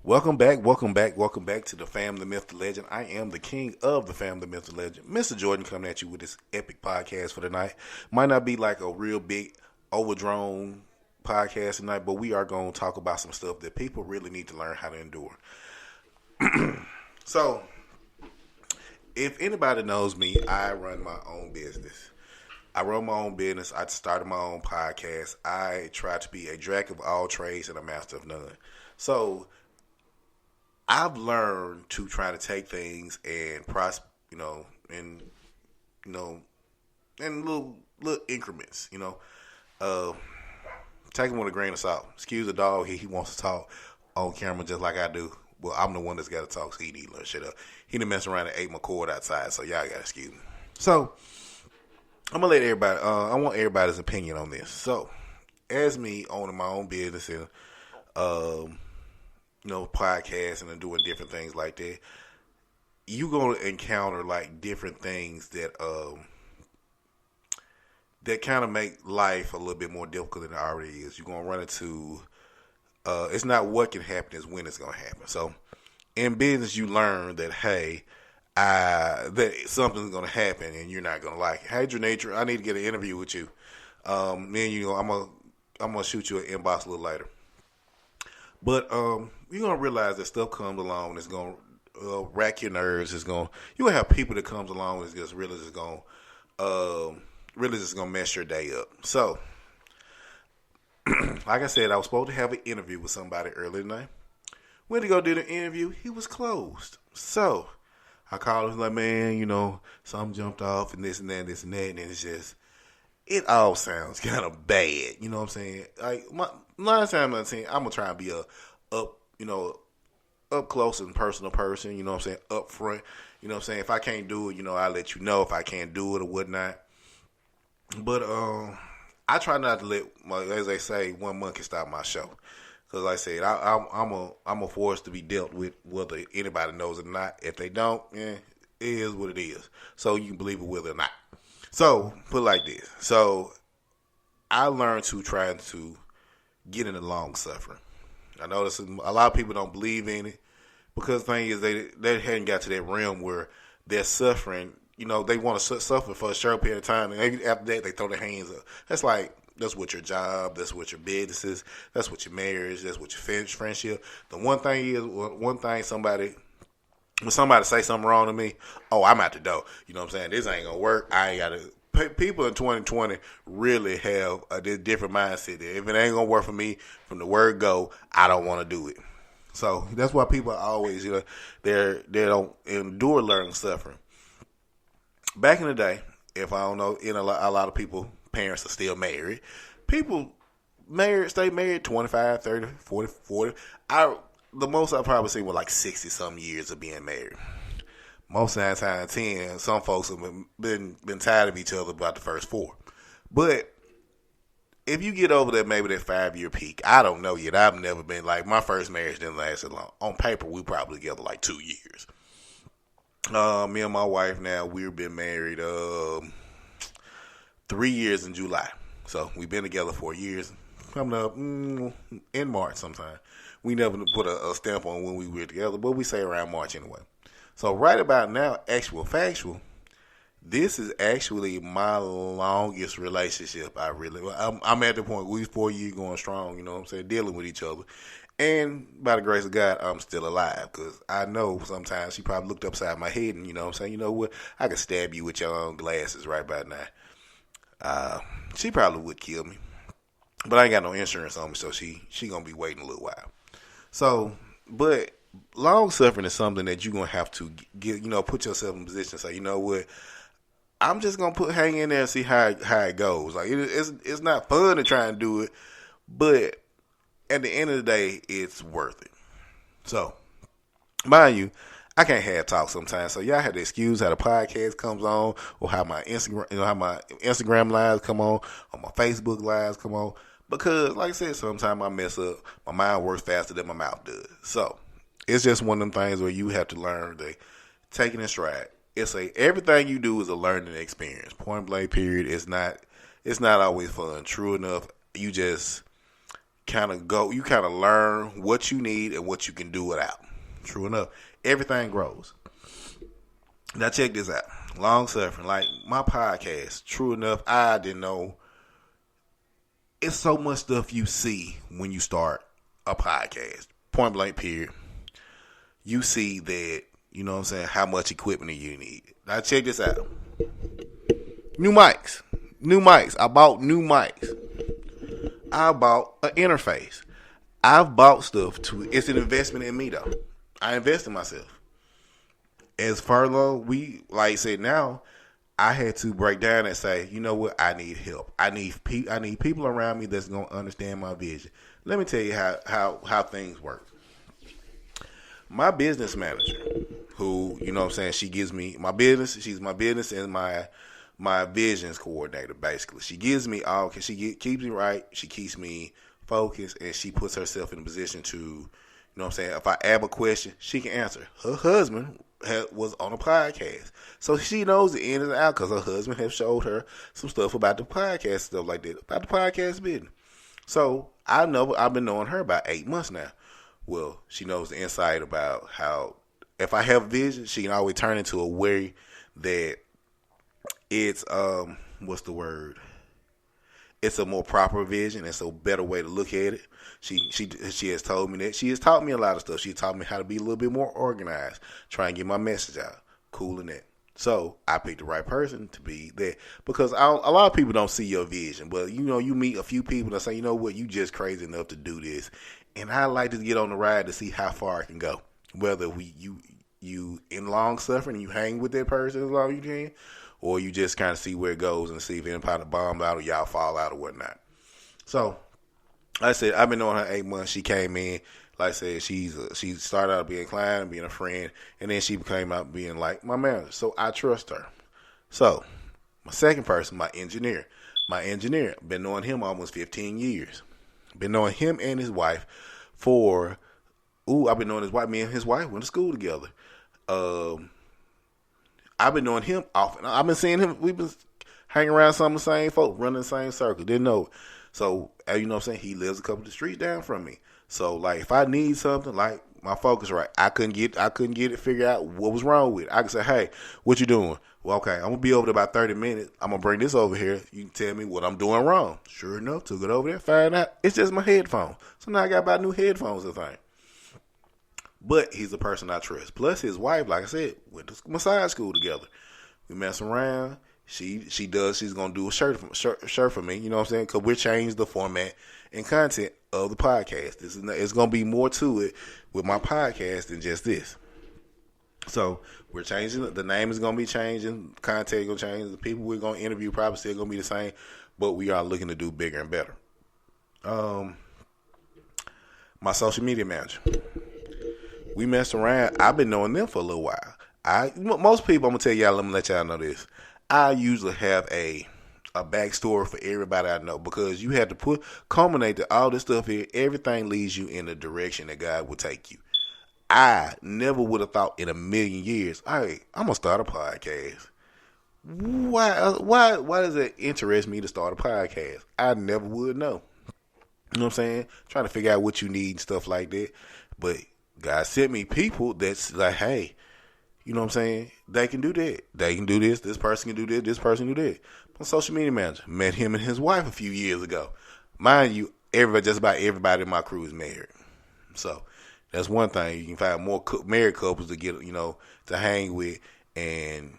Welcome back to the Fam, the Myth, the Legend. I am the king of the Fam, the Myth, the Legend, Mr. Jordan, coming at you with this epic podcast for the night. Might not be like a real big, overdrawn podcast tonight, but we are going to talk about some stuff that people really need to learn how to endure. So, if anybody knows me, I run my own business. I run my own business. I started my own podcast. I try to be a jack of all trades and a master of none. So, I've learned to try to take things and in little increments, take them with a grain of salt. Excuse the dog, he wants to talk on camera just like I do. Well, I'm the one that's got to talk, so he need to learn shit up. He done messed around and ate my cord outside, so y'all got to excuse me. So, I'm going to let everybody, I want everybody's opinion on this. So, as me owning my own business and, podcasting and doing different things like that, you're going to encounter like different things that kind of make life a little bit more difficult than it already is. You're going to run into, it's not what can happen, it's when it's going to happen. So in business, you learn that, hey, that something's going to happen and you're not going to like it. Hey, Drenature, I need to get an interview with you. I'm going to shoot you an inbox a little later. But you're going to realize that stuff comes along that's going to rack your nerves. You're going to have people that comes along that's just really just going to mess your day up. So, like I said, I was supposed to have an interview with somebody earlier tonight. Went to go do the interview. He was closed. So, I called him like, man, something jumped off and this and that and this and that. And it's just, it all sounds kind of bad. You know what I'm saying? Like, 9 times out of 10, I'm going to try and be up close and personal person. You know what I'm saying? Up front. You know what I'm saying? If I can't do it, I'll let you know if I can't do it or whatnot. But I try not to let, as they say, one monkey stop my show. Because like I said, I'm a force to be dealt with whether anybody knows it or not. If they don't, it is what it is. So you can believe it whether or not. So, put it like this. So, I learned to try to get into long suffering. I notice a lot of people don't believe in it because the thing is they hadn't got to that realm where they're suffering. They want to suffer for a short period of time, and after that they throw their hands up. That's what your job, that's what your business is, that's what your marriage, that's what your friendship. The one thing when somebody say something wrong to me, oh, I'm out the door. You know what I'm saying? This ain't gonna work. I ain't gotta. People in 2020 really have a different mindset. If it ain't gonna work for me, from the word go, I don't want to do it. So that's why people are always, they don't endure learning suffering. Back in the day, if I don't know, a lot of people, parents are still married. People stay married 25, 30, 40. The most I've probably seen was like 60-some years of being married. Most of the time, 10, some folks have been tired of each other about the first 4. But if you get over that, maybe that 5-year peak, I don't know yet. I've never been, like, my first marriage didn't last that long. On paper, we probably together like 2 years. Me and my wife now, we've been married 3 years in July. So we've been together 4 years. Coming up in March sometime. We never put a stamp on when we were together, but we say around March anyway. So right about now, factual, this is actually my longest relationship. I'm at the point, we 4 years going strong, you know what I'm saying, dealing with each other. And by the grace of God, I'm still alive because I know sometimes she probably looked upside my head and, you know what I'm saying, you know what, I could stab you with your own glasses right about now. She probably would kill me. But I ain't got no insurance on me, so she going to be waiting a little while. So, but long suffering is something that you're going to have to get, put yourself in a position to say, you know what, I'm just going to hang in there and see how it goes. Like, it's not fun to try and do it, but at the end of the day, it's worth it. So, mind you, I can't have talk sometimes, so y'all have to excuse how the podcast comes on, or how my Instagram lives come on, or my Facebook lives come on. Because, like I said, sometimes I mess up. My mind works faster than my mouth does. So, it's just one of them things where you have to learn to take it in stride. Everything you do is a learning experience. Point blank, period. It's not always fun. True enough, you just kind of learn what you need and what you can do without. True enough, everything grows. Now check this out. Long suffering, like my podcast. True enough, I didn't know. It's so much stuff you see when you start a podcast. Point blank, period. You see that, you know what I'm saying, how much equipment you need. Now check this out. New mics. I bought new mics. I bought an interface. I've bought stuff it's an investment in me though. I invest in myself. As furlough, like I said, now I had to break down and say, you know what, I need help. I need people around me that's gonna understand my vision. Let me tell you how things work. My business manager, who, you know what I'm saying, she gives me my business, she's my business and my visions coordinator, basically. She gives me keeps me right, she keeps me focused, and she puts herself in a position to, you know what I'm saying, if I have a question, she can answer. Her husband was on a podcast, so she knows the in and out because her husband has showed her some stuff about the podcast, stuff like that, about the podcast business. So I've been knowing her about 8 months now. Well, she knows the insight about how if I have vision, she can always turn into a way that it's what's the word? It's a more proper vision. It's a better way to look at it. She has told me that. She has taught me a lot of stuff. She taught me how to be a little bit more organized, try and get my message out. Cool in that. So I picked the right person to be there because a lot of people don't see your vision. But, you know, you meet a few people that say, you know what, you just crazy enough to do this. And I like to get on the ride to see how far I can go. Whether you in long suffering and you hang with that person as long as you can, or you just kind of see where it goes and see if anybody bomb out or y'all fall out or whatnot. So, like I said, I've been knowing her 8 months. She came in, like I said, she started out being a client, being a friend, and then she became out being like my manager. So I trust her. So, my second person, my engineer. Been knowing him almost 15 years. Been knowing him and his wife I've been knowing his wife. Me and his wife went to school together. I've been knowing him often. I've been seeing him. We've been hanging around some of the same folk, running the same circle. Didn't know it. So, you know what I'm saying? He lives a couple of streets down from me. So, like, if I need something, like, my focus right, I couldn't get it figured out what was wrong with it. I could say, hey, what you doing? Well, okay, I'm going to be over there about 30 minutes. I'm going to bring this over here. You can tell me what I'm doing wrong. Sure enough, took it over there, found out it's just my headphones. So now I got to buy new headphones and thing. But he's a person I trust. Plus his wife, like I said, went to massage school together. We mess around. She's going to do a shirt for me, you know what I'm saying? Because we're changing the format and content of the podcast. It's going to be more to it with my podcast than just this. So we're changing it. The name is going to be changing. Content is going to change. The people we're going to interview probably still going to be the same, but we are looking to do bigger and better. My social media manager. We messed around. I've been knowing them for a little while. Most people, I'm going to tell y'all, let me let y'all know this. I usually have a backstory for everybody I know because you have to culminate all this stuff here. Everything leads you in the direction that God will take you. I never would have thought in a million years, hey, I'm going to start a podcast. Why does it interest me to start a podcast? I never would know. You know what I'm saying? Trying to figure out what you need and stuff like that. But God sent me people that's like, hey, you know what I'm saying? They can do that. They can do this. This person can do this. This person can do that. My social media manager met him and his wife a few years ago. Mind you, just about everybody in my crew is married. So that's one thing. You can find more married couples to get, to hang with, and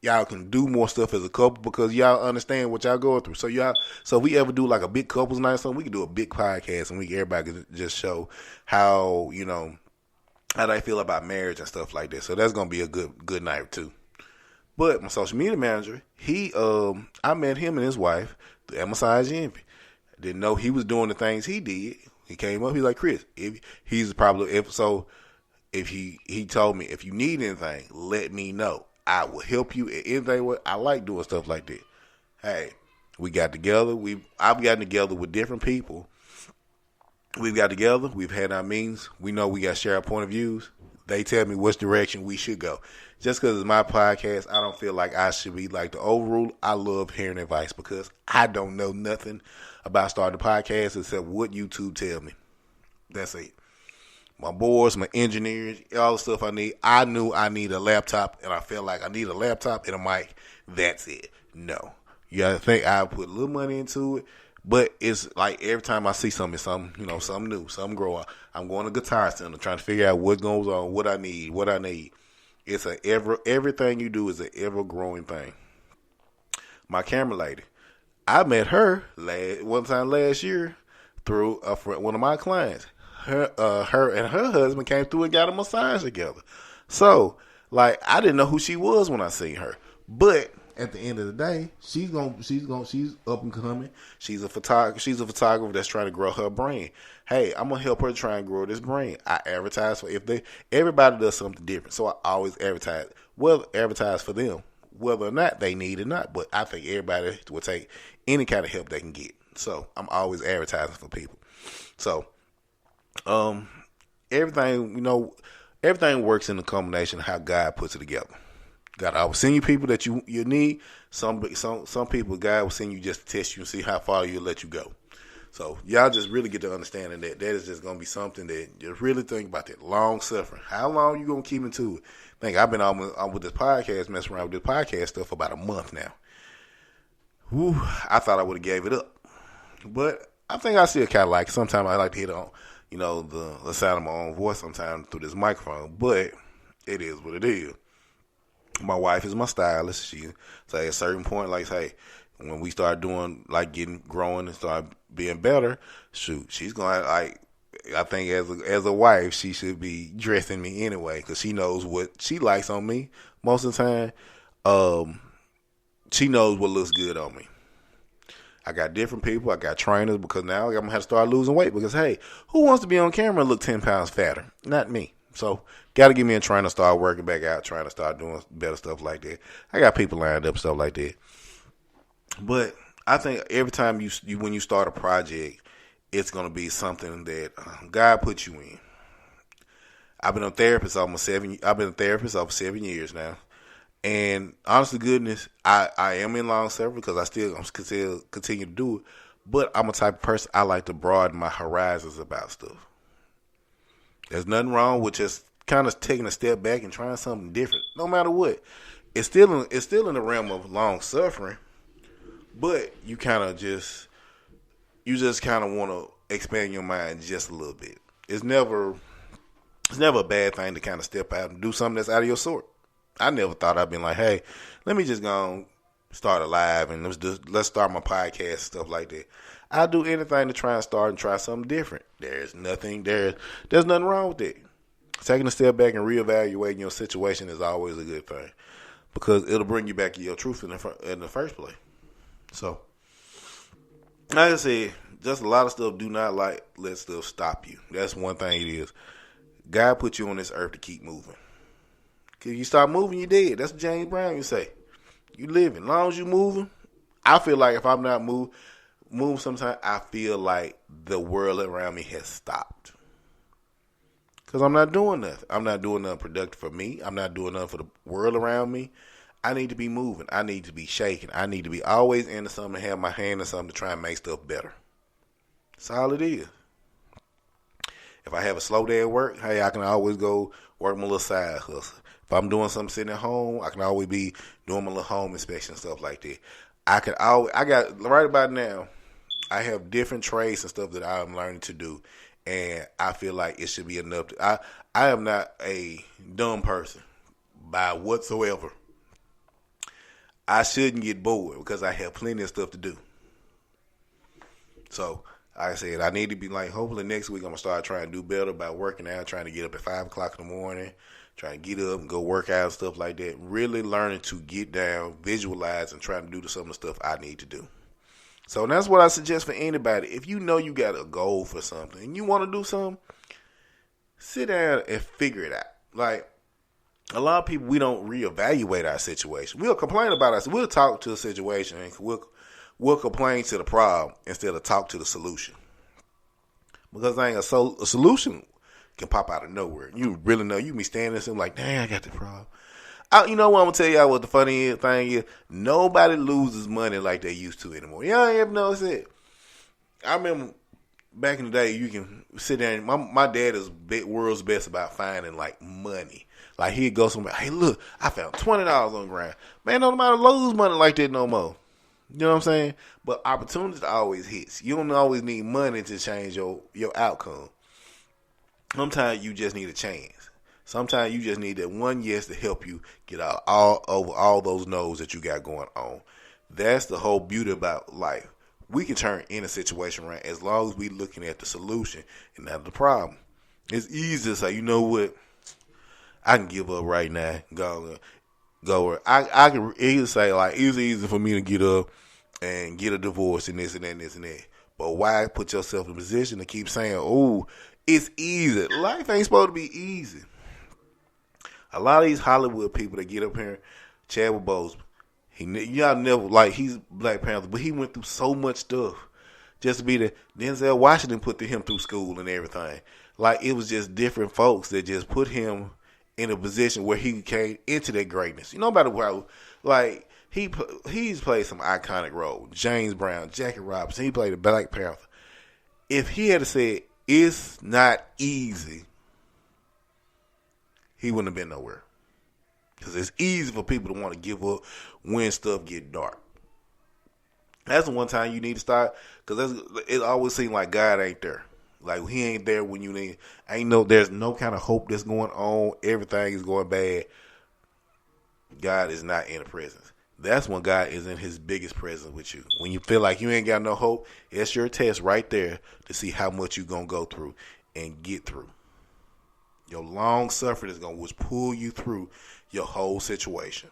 y'all can do more stuff as a couple because y'all understand what y'all going through. So if we ever do like a big couples night or something, we can do a big podcast and everybody can just show how, how they feel about marriage and stuff like that. So that's going to be a good night too. But my social media manager, I met him and his wife at Massage Envy. Didn't know he was doing the things he did. He came up, he's like, Chris, he told me, if you need anything, let me know. I will help you at anything. I like doing stuff like that. Hey, we got together. I've gotten together with different people. We've got together. We've had our meetings. We know we got to share our point of views. They tell me which direction we should go. Just because it's my podcast, I don't feel like I should be like the overrule. I love hearing advice because I don't know nothing about starting a podcast except what YouTube tell me. That's it. My boards, my engineers, all the stuff I need. I knew I need a laptop, and I felt like I need a laptop and a mic. That's it. No. You gotta think I put a little money into it, but it's like every time I see something, something new, something grow. I'm going to Guitar Center trying to figure out what goes on, what I need. It's everything you do is an ever growing thing. My camera lady, I met her one time last year through one of my clients. Her and her husband came through and got a massage together. So, like, I didn't know who she was when I seen her, but at the end of the day, she's up and coming. She's a photographer that's trying to grow her brand. Hey, I'm gonna help her try and grow this brand. I advertise for everybody does something different, so I always advertise for them, whether or not they need it or not. But I think everybody will take any kind of help they can get. So I'm always advertising for people. So, everything works in the combination of how God puts it together. God will send you people that you need. Some people, God will send you just to test you and see how far He'll let you go. So y'all just really get to understanding that is just going to be something that you really think about, that long suffering. How long you going to keep into it? I think I've been on with this podcast, messing around with this podcast stuff for about a month now. Whew, I thought I would have gave it up. But I think I still kind of like it. Sometimes I like to hit on, the sound of my own voice sometimes through this microphone. But it is what it is. My wife is my stylist. She say at a certain point, like, hey, when we start doing, like, growing and start being better, shoot, she's going to, like, I think as a wife, she should be dressing me anyway because she knows what she likes on me most of the time. She knows what looks good on me. I got different people. I got trainers because now I'm going to have to start losing weight because, hey, who wants to be on camera and look 10 pounds fatter? Not me. So, got to get me in trying to start working back out, trying to start doing better stuff like that. I got people lined up, stuff like that. But I think every time when you start a project, it's going to be something that God put you in. I've been a therapist over 7 years now. And honestly, goodness, I am in long service because I'm still continue to do it. But I'm a type of person, I like to broaden my horizons about stuff. There's nothing wrong with just kind of taking a step back and trying something different, no matter what. It's still in the realm of long suffering, but you just kind of want to expand your mind just a little bit. It's never a bad thing to kind of step out and do something that's out of your sort. I never thought I'd been like, hey, let me just go and start a live and let's start my podcast and stuff like that. I'll do anything to try and try something different. There's nothing wrong with it. Taking a step back and reevaluating your situation is always a good thing because it'll bring you back to your truth in the first place. So, like I said, just a lot of stuff do not let stuff stop you. That's one thing it is. God put you on this earth to keep moving. If you stop moving, you're dead. That's what James Brown used to say. You living. As long as you moving, I feel like if I'm not move sometimes, I feel like the world around me has stopped. Because I'm not doing nothing. I'm not doing nothing productive for me. I'm not doing nothing for the world around me. I need to be moving. I need to be shaking. I need to be always into something, have my hand in something to try and make stuff better. That's all it is. If I have a slow day at work, hey, I can always go work my little side hustle. If I'm doing something sitting at home, I can always be doing my little home inspection, stuff like that. I got, right about now, I have different trades and stuff that I'm learning to do, and I feel like it should be enough. I am not a dumb person by whatsoever. I shouldn't get bored because I have plenty of stuff to do. So, like I said, I need to be like, hopefully next week I'm going to start trying to do better by working out, trying to get up at 5 o'clock in the morning, trying to get up and go work out and stuff like that. Really learning to get down, visualize, and trying to do some of the stuff I need to do. So that's what I suggest for anybody. If you know you got a goal for something and you want to do something, sit down and figure it out. Like, a lot of people, we don't reevaluate our situation. We'll complain about us. We'll talk to a situation and we'll complain to the problem instead of talk to the solution. Because a solution can pop out of nowhere. You really know. You can be standing there and like, dang, I got the problem. You know what I'm going to tell y'all what the funny thing is? Nobody loses money like they used to anymore. Y'all ain't ever noticed it? I remember back in the day, you can sit there and my dad is world's best about finding like money. Like he'd go somewhere, hey look, I found $20 on the ground. Man, nobody lose money like that no more. You know what I'm saying? But opportunity always hits. You don't always need money to change your outcome. Sometimes you just need a chance. Sometimes you just need that one yes to help you get out all over all those no's that you got going on. That's the whole beauty about life. We can turn any situation around as long as we looking at the solution and not the problem. It's easy to say, you know what, I can give up right now. Go. I can easily say like it's easy for me to get up and get a divorce and this and that and this and that. But why put yourself in a position to keep saying, oh, it's easy? Life ain't supposed to be easy. A lot of these Hollywood people that get up here, Chadwick Boseman, y'all never, like, he's Black Panther, but he went through so much stuff just to be there. Denzel Washington put him through school and everything. Like, it was just different folks that just put him in a position where he came into that greatness. You know about how, like, he's played some iconic roles. James Brown, Jackie Robinson, he played a Black Panther. If he had said, it's not easy, he wouldn't have been nowhere. Because it's easy for people to want to give up when stuff get dark. That's the one time you need to start. Because it always seems like God ain't there. Like he ain't there when you need. There's no kind of hope that's going on. Everything is going bad. God is not in the presence. That's when God is in his biggest presence with you. When you feel like you ain't got no hope, it's your test right there to see how much you're going to go through and get through. Your long suffering is going to pull you through your whole situation.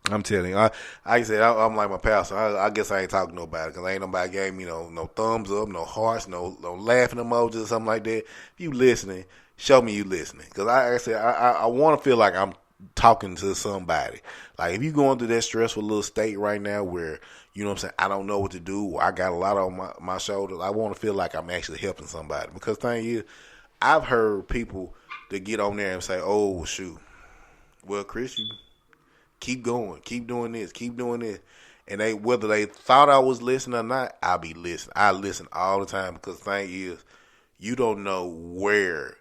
I'm telling you, like I said, I'm like my pastor. I guess I ain't talking to nobody because ain't nobody gave me no thumbs up, no hearts, no laughing emojis or something like that. If you listening, show me you listening. Because like I said, I want to feel like I'm talking to somebody. Like if you going through that stressful little state right now where, you know what I'm saying, I don't know what to do, or I got a lot on my shoulders, I want to feel like I'm actually helping somebody. Because the thing is, I've heard people that get on there and say, oh, shoot, well, Chris, you keep going, keep doing this, keep doing this. And whether they thought I was listening or not, I'll be listening. I listen all the time because the thing is, you don't know where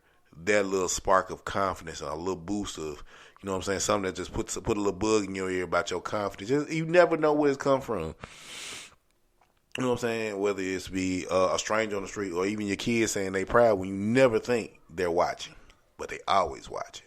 that little spark of confidence or a little boost of, you know what I'm saying, something that just put a little bug in your ear about your confidence. You never know where it's come from. You know what I'm saying? Whether it's be a stranger on the street or even your kids saying they proud when you never think they're watching, but they always watching.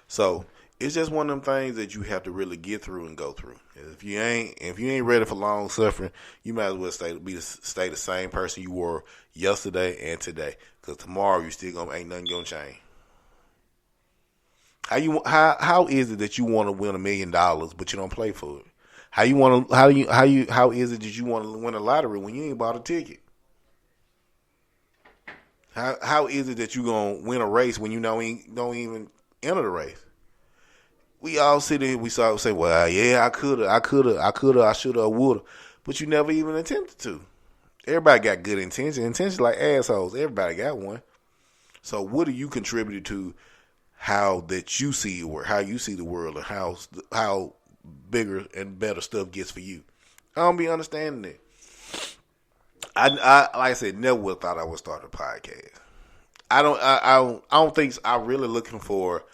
So it's just one of them things that you have to really get through and go through. If you ain't ready for long suffering, you might as well stay the same person you were yesterday and today. Because tomorrow you still ain't nothing gonna change. How is it that you want to win $1 million but you don't play for it? How is it that you want to win a lottery when you ain't bought a ticket? How is it that you gonna win a race when you don't even enter the race? We all sit there, we say, well, yeah, I shoulda, I woulda, but you never even attempted to. Everybody got good intentions. Intentions like assholes. Everybody got one. So what do you contribute to how that you see the world, how you see the world, and how bigger and better stuff gets for you? I don't be understanding it. I like I said, never would have thought I would start a podcast. I don't think I'm really looking for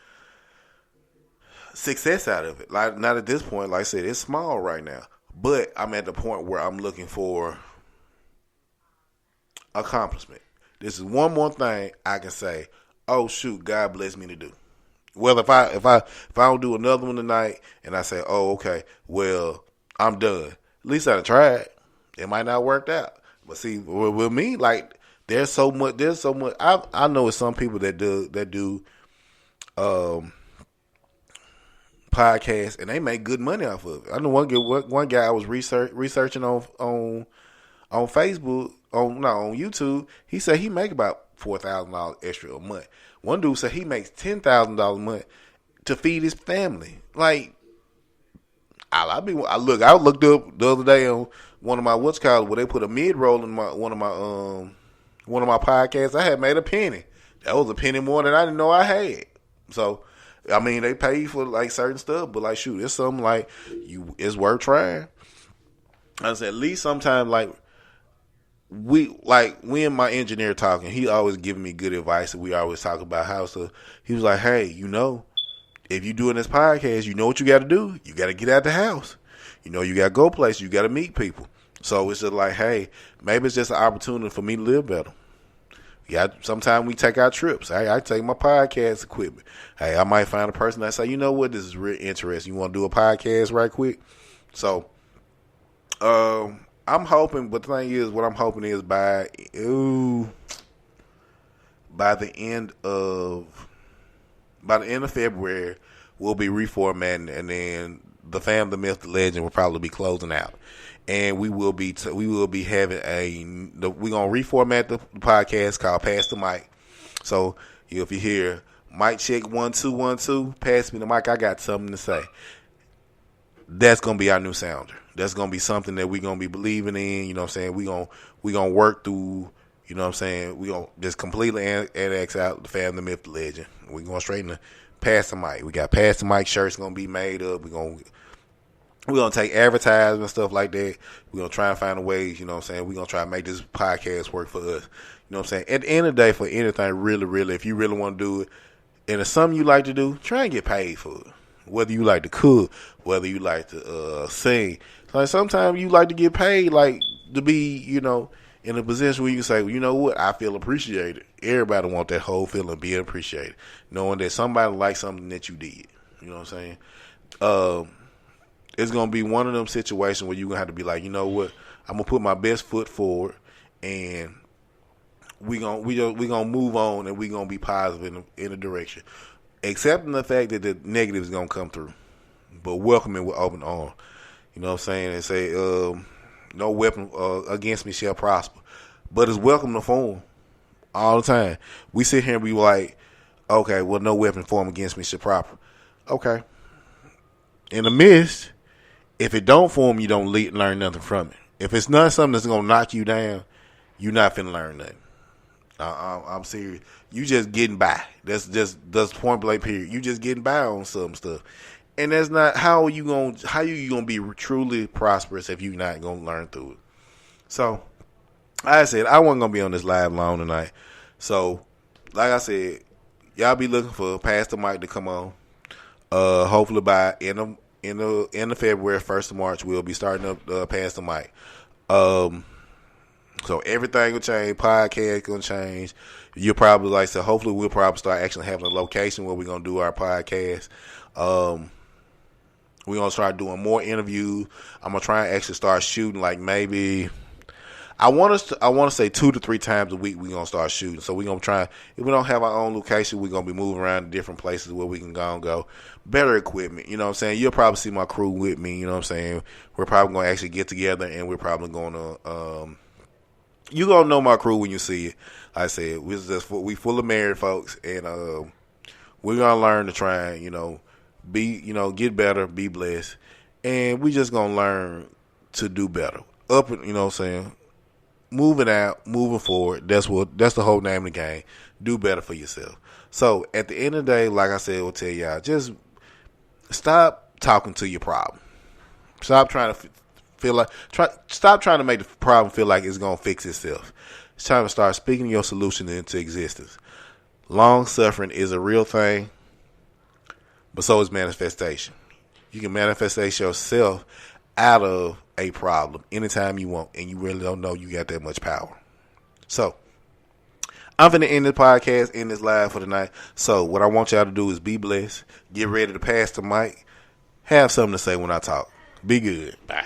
success out of it. Like not at this point. Like I said, it's small right now, but I'm at the point where I'm looking for accomplishment. This is one more thing I can say, oh shoot, God bless me to do. Well, if I don't do another one tonight and I say, oh okay, well I'm done. At least I tried. It might not work out, but see, with me, like there's so much. I know it's some people that do podcasts and they make good money off of it. I know one guy I was researching on Facebook on YouTube. He said he make about $4,000 extra a month. One dude said he makes $10,000 a month to feed his family. Like, I looked up the other day on one of my where they put a mid roll in one of my podcasts. I had made a penny That was a penny more than I didn't know I had. So, I mean, they pay you for like certain stuff, but like, shoot, it's something like it's worth trying. I said, at least sometimes, like we and my engineer talking, he always giving me good advice, and we always talk about how. So he was like, hey, if you doing this podcast, you know what you got to do. You got to get out the house. You got to go places. You got to meet people. So it's just like, hey, maybe it's just an opportunity for me to live better. Yeah, sometimes we take our trips. I take my podcast equipment. Hey, I might find a person that say, you know what, this is real interesting. You want to do a podcast right quick? So, I'm hoping, but the thing is, what I'm hoping is by the end of February, we'll be reformatting, and then the Fam, the Myth, the Legend will probably be closing out. And we will be having we're gonna reformat the podcast called Pass the Mic. So if you hear mic check 1 2 1 2, pass me the mic, I got something to say. That's gonna be our new sounder. That's gonna be something that we're gonna be believing in. You know what I'm saying? We gonna work through. You know what I'm saying? We gonna just completely annex out the Fam, the Myth, the Legend. We're going straight into Pass the Mic. We got Pass the Mic shirts gonna be made up. We're gonna take advertisements and stuff like that. We're gonna try and find a way, you know what I'm saying? We're gonna try and make this podcast work for us. You know what I'm saying? At the end of the day, for anything, really, if you really want to do it, and it's something you like to do, try and get paid for it. Whether you like to cook, whether you like to sing. Like sometimes you like to get paid, like to be, in a position where you can say, well, you know what, I feel appreciated. Everybody want that whole feeling of being appreciated. Knowing that somebody likes something that you did. You know what I'm saying? It's going to be one of them situations where you're going to have to be like, you know what, I'm going to put my best foot forward, and we gonna move on, and we're going to be positive in a direction. Accepting the fact that the negative is going to come through, but welcome it with open arms. You know what I'm saying? And say, no weapon against me shall prosper. But it's welcome to form all the time. We sit here and be like, okay, well, no weapon formed against me shall prosper. Okay. In the midst, if it don't form, you don't learn nothing from it. If it's not something that's going to knock you down, you're not finna learn nothing. I'm serious. You just getting by. That's point blank period. You just getting by on some stuff. And that's not how you gonna be truly prosperous if you're not gonna learn through it. So, like I said, I wasn't gonna be on this live long tonight. So, like I said, y'all be looking for Pass the Mic to come on. Hopefully by end of February, 1st of March, we'll be starting up Pass the Mic. So everything will change. Podcast gonna change. You'll probably hopefully we'll probably start actually having a location where we're gonna do our podcast. We're going to start doing more interviews. I'm going to try and actually start shooting maybe, I want to say 2 to 3 times a week we're going to start shooting. So we're going to try, if we don't have our own location, we're going to be moving around to different places where we can go. Better equipment, you know what I'm saying? You'll probably see my crew with me, you know what I'm saying? We're probably going to actually get together, and we're probably going to, you're going to know my crew when you see it. Like I said, we full of married folks, and we're going to learn to try and, get better, be blessed, and we just gonna learn to do better. Moving forward. That's the whole name of the game. Do better for yourself. So at the end of the day, like I said, we'll tell y'all, just stop talking to your problem. Stop trying to make the problem feel like it's gonna fix itself. It's time to start speaking your solution into existence. Long suffering is a real thing. But so is manifestation. You can manifest yourself out of a problem anytime you want, and you really don't know you got that much power. So, I'm finna end this podcast, end this live for tonight. So, what I want y'all to do is be blessed, get ready to pass the mic, have something to say when I talk. Be good. Bye.